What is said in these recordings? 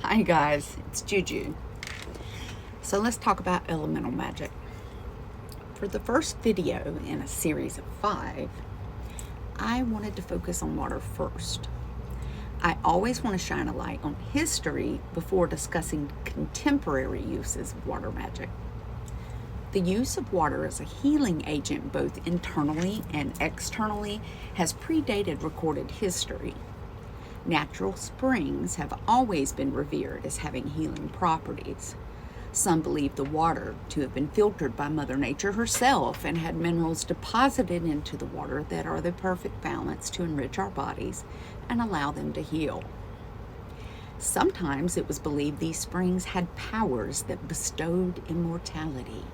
Hi guys, it's Juju. So let's talk about elemental magic. For the first video in a series of 5, I wanted to focus on water first. I always want to shine a light on history before discussing contemporary uses of water magic. The use of water as a healing agent both internally and externally has predated recorded history. Natural springs have always been revered as having healing properties. Some believe the water to have been filtered by Mother Nature herself and had minerals deposited into the water that are the perfect balance to enrich our bodies and allow them to heal. Sometimes it was believed these springs had powers that bestowed immortality.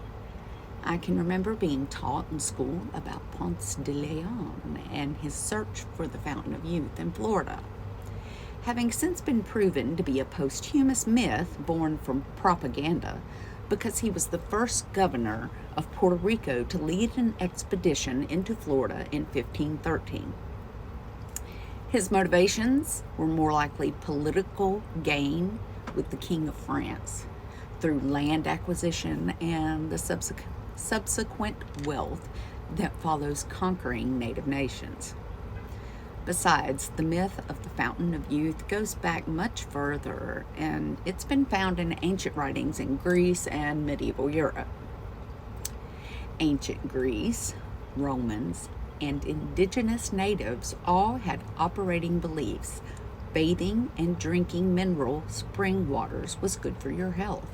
I can remember being taught in school about Ponce de Leon and his search for the Fountain of Youth in Florida. Having since been proven to be a posthumous myth born from propaganda, because he was the first governor of Puerto Rico to lead an expedition into Florida in 1513. His motivations were more likely political gain with the King of France through land acquisition and the subsequent wealth that follows conquering native nations. Besides, the myth of the Fountain of Youth goes back much further, and it's been found in ancient writings in Greece and medieval Europe. Ancient Greece, Romans, and indigenous natives all had operating beliefs bathing and drinking mineral spring waters was good for your health.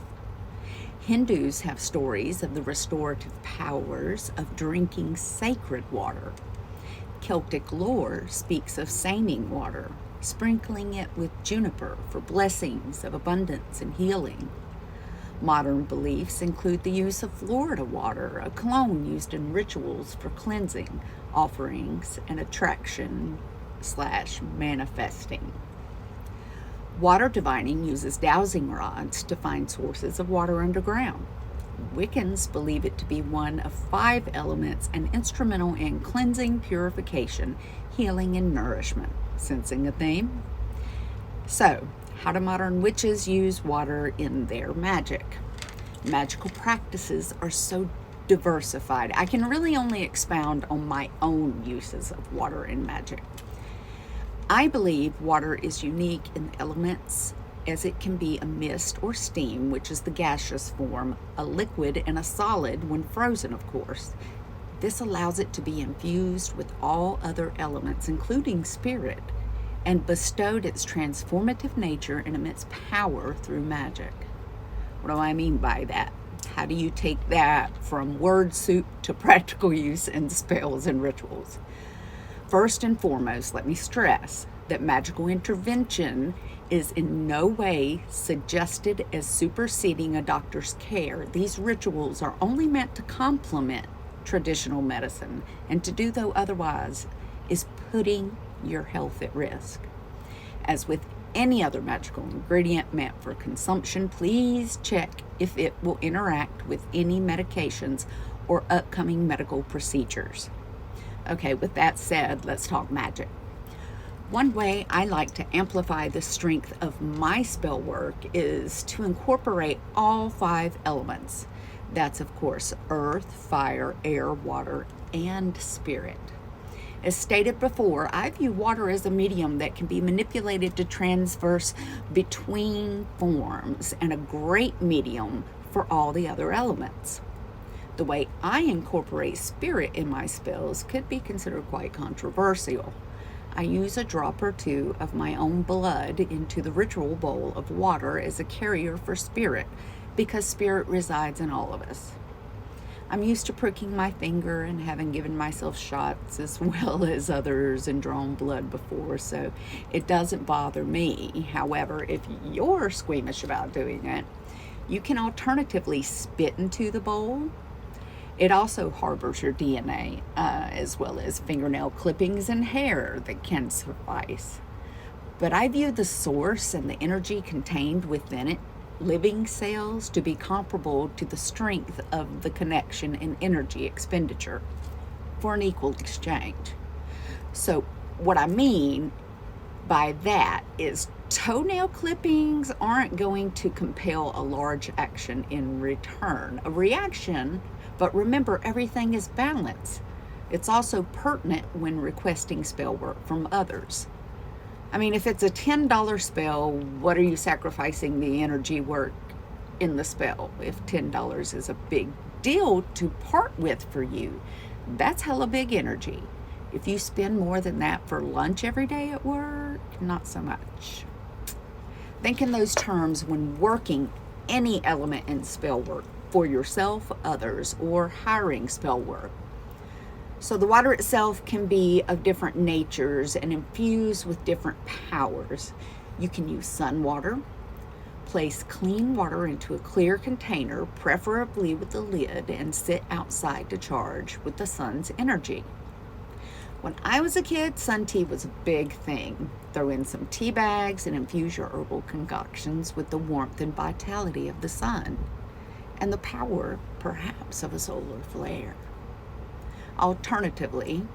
Hindus have stories of the restorative powers of drinking sacred water. Celtic lore speaks of saning water, sprinkling it with juniper for blessings of abundance and healing. Modern beliefs include the use of Florida water, a cologne used in rituals for cleansing, offerings, and attraction/manifesting. Water divining uses dowsing rods to find sources of water underground. Wiccans believe it to be one of 5 elements and instrumental in cleansing, purification, healing, and nourishment. Sensing a theme? So, how do modern witches use water in their magic? Magical practices are so diversified. I can really only expound on my own uses of water in magic. I believe water is unique in the elements, as it can be a mist or steam, which is the gaseous form, a liquid, and a solid when frozen, of course. This allows it to be infused with all other elements, including spirit, and bestowed its transformative nature and immense power through magic. What do I mean by that? How do you take that from word soup to practical use in spells and rituals? First and foremost, let me stress that magical intervention is in no way suggested as superseding a doctor's care. These rituals are only meant to complement traditional medicine, and to do though otherwise is putting your health at risk. As with any other magical ingredient meant for consumption, please check if it will interact with any medications or upcoming medical procedures. Okay, with that said, let's talk magic. One way I like to amplify the strength of my spell work is to incorporate all 5 elements. That's, of course, earth, fire, air, water, and spirit. As stated before, I view water as a medium that can be manipulated to transverse between forms and a great medium for all the other elements. The way I incorporate spirit in my spells could be considered quite controversial. I use a drop or 2 of my own blood into the ritual bowl of water as a carrier for spirit, because spirit resides in all of us. I'm used to pricking my finger and having given myself shots as well as others and drawn blood before, so it doesn't bother me. However, if you're squeamish about doing it, you can alternatively spit into the bowl. It also harbors your DNA, as well as fingernail clippings and hair that can suffice. But I view the source and the energy contained within it, living cells, to be comparable to the strength of the connection and energy expenditure for an equal exchange. So what I mean by that is Toenail clippings aren't going to compel a large action in return. A reaction, but remember, everything is balance. It's also pertinent when requesting spell work from others. I mean, if it's a $10 spell, what are you sacrificing the energy work in the spell? If $10 is a big deal to part with for you, that's hella big energy. If you spend more than that for lunch every day at work, not so much. Think in those terms when working any element in spell work for yourself, others, or hiring spell work. So the water itself can be of different natures and infused with different powers. You can use sun water. Place clean water into a clear container, preferably with the lid, and sit outside to charge with the sun's energy. When I was a kid, sun tea was a big thing. Throw in some tea bags and infuse your herbal concoctions with the warmth and vitality of the sun and the power, perhaps, of a solar flare. Alternatively,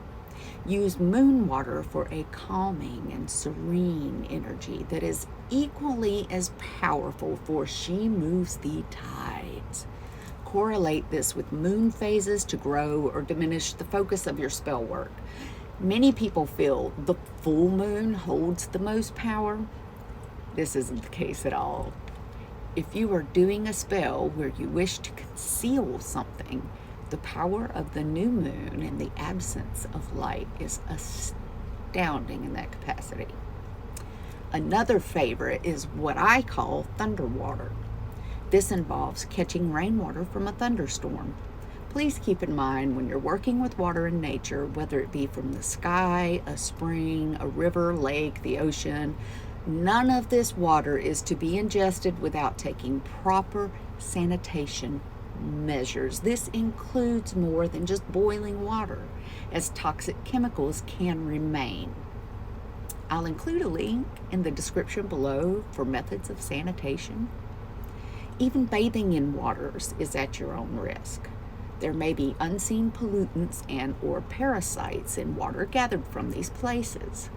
use moon water for a calming and serene energy that is equally as powerful, for she moves the tides. Correlate this with moon phases to grow or diminish the focus of your spell work. Many people feel the full moon holds the most power. This isn't the case at all. If you are doing a spell where you wish to conceal something, the power of the new moon and the absence of light is astounding in that capacity. Another favorite is what I call thunder water. This involves catching rainwater from a thunderstorm. Please keep in mind when you're working with water in nature, whether it be from the sky, a spring, a river, lake, the ocean, none of this water is to be ingested without taking proper sanitation measures. This includes more than just boiling water, as toxic chemicals can remain. I'll include a link in the description below for methods of sanitation. Even bathing in waters is at your own risk. There may be unseen pollutants and or parasites in water gathered from these places.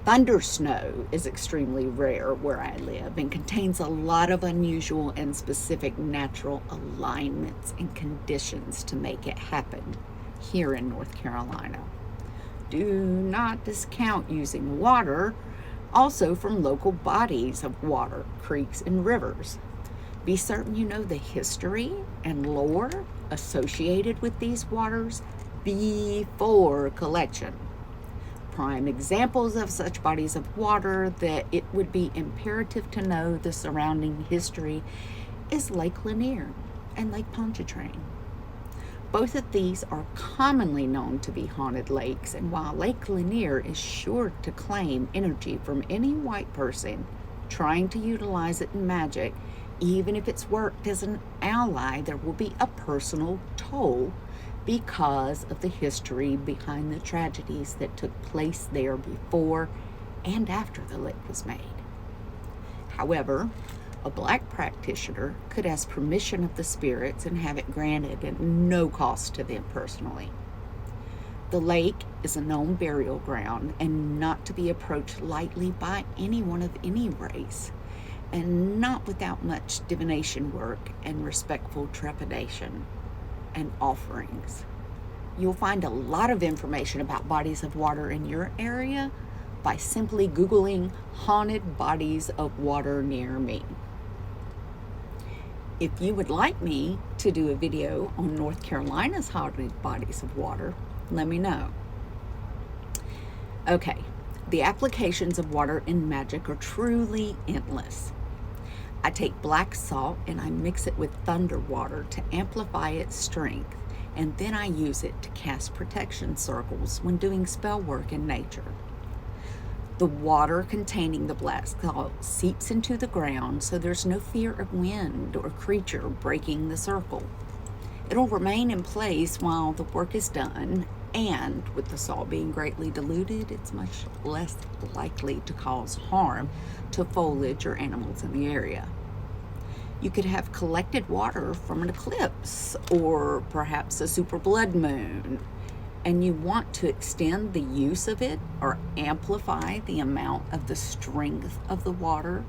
Thunder snow is extremely rare where I live and contains a lot of unusual and specific natural alignments and conditions to make it happen here in North Carolina. Do not discount using water also from local bodies of water, creeks, and rivers. Be certain you know the history and lore associated with these waters before collection. Prime examples of such bodies of water that it would be imperative to know the surrounding history is Lake Lanier and Lake Pontchartrain. Both of these are commonly known to be haunted lakes, and while Lake Lanier is sure to claim energy from any white person trying to utilize it in magic, even if it's worked as an ally, there will be a personal toll because of the history behind the tragedies that took place there before and after the lake was made. However, a black practitioner could ask permission of the spirits and have it granted at no cost to them personally. The lake is a known burial ground and not to be approached lightly by anyone of any race, and not without much divination work and respectful trepidation and offerings. You'll find a lot of information about bodies of water in your area by simply Googling haunted bodies of water near me. If you would like me to do a video on North Carolina's haunted bodies of water, let me know. Okay, the applications of water in magic are truly endless. I take black salt and I mix it with thunder water to amplify its strength, and then I use it to cast protection circles when doing spell work in nature. The water containing the black salt seeps into the ground, so there's no fear of wind or creature breaking the circle. It'll remain in place while the work is done, and with the salt being greatly diluted, it's much less likely to cause harm to foliage or animals in the area. You could have collected water from an eclipse or perhaps a super blood moon, and you want to extend the use of it or amplify the amount of the strength of the water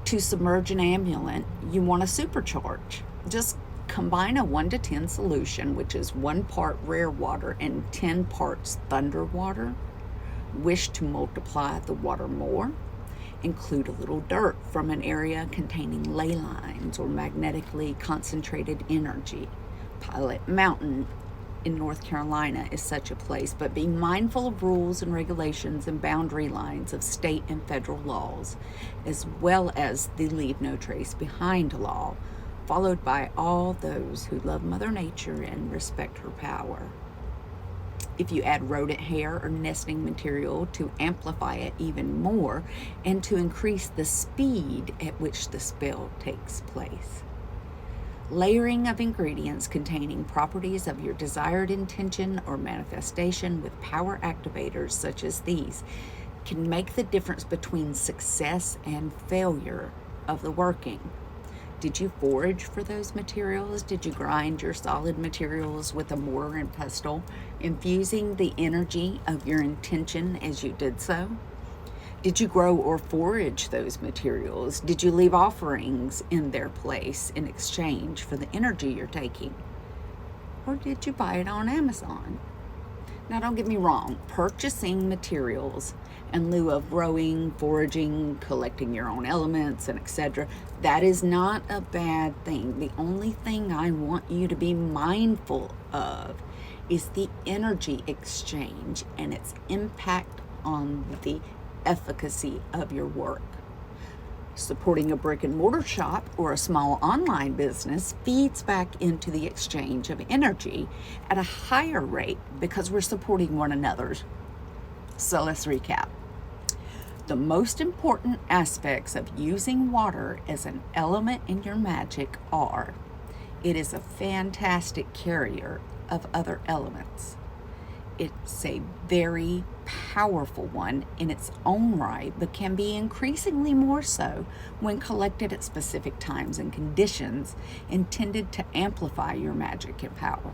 to submerge an amulet, you want to supercharge. Just combine a 1 to 10 solution, which is 1 part rare water and 10 parts thunder water. Wish to multiply the water more? Include a little dirt from an area containing ley lines or magnetically concentrated energy. Pilot Mountain in North Carolina is such a place, but be mindful of rules and regulations and boundary lines of state and federal laws, as well as the leave no trace behind law, followed by all those who love Mother Nature and respect her power. If you add rodent hair or nesting material to amplify it even more and to increase the speed at which the spell takes place. Layering of ingredients containing properties of your desired intention or manifestation with power activators such as these can make the difference between success and failure of the working. Did you forage for those materials? Did you grind your solid materials with a mortar and pestle, infusing the energy of your intention as you did so? Did you grow or forage those materials? Did you leave offerings in their place in exchange for the energy you're taking? Or did you buy it on Amazon? Now, don't get me wrong, purchasing materials in lieu of growing, foraging, collecting your own elements, and etc., that is not a bad thing. The only thing I want you to be mindful of is the energy exchange and its impact on the efficacy of your work. Supporting a brick and mortar shop or a small online business feeds back into the exchange of energy at a higher rate because we're supporting one another. So let's recap. The most important aspects of using water as an element in your magic are: it is a fantastic carrier of other elements. It's a very powerful one in its own right, but can be increasingly more so when collected at specific times and conditions intended to amplify your magic and power.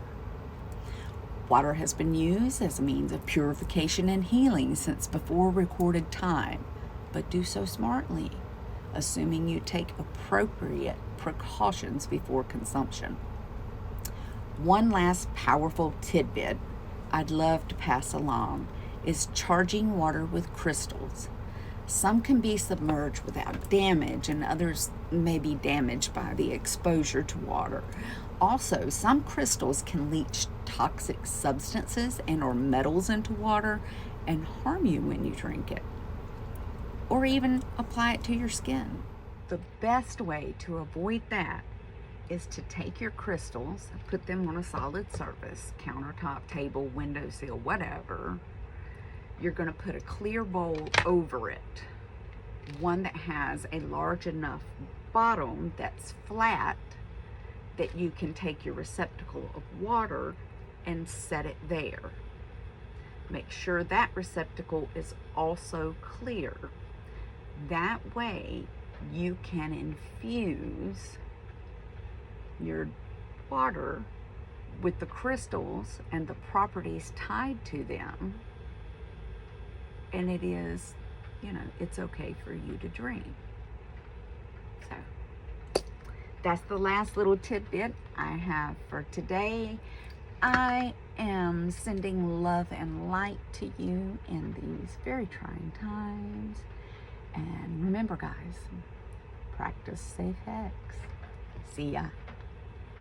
Water has been used as a means of purification and healing since before recorded time, but do so smartly, assuming you take appropriate precautions before consumption. One last powerful tidbit I'd love to pass along is charging water with crystals. Some can be submerged without damage, and others may be damaged by the exposure to water. Also, some crystals can leach toxic substances and or metals into water and harm you when you drink it, or even apply it to your skin. The best way to avoid that is to take your crystals, put them on a solid surface, countertop, table, windowsill, whatever. You're going to put a clear bowl over it, one that has a large enough bottom that's flat that you can take your receptacle of water and set it there. Make sure that receptacle is also clear. That way you can infuse your water with the crystals and the properties tied to them, and it is, it's okay for you to drink. So that's the last little tidbit I have for today. I am sending love and light to you in these very trying times, and remember, guys, practice safe hex. See ya.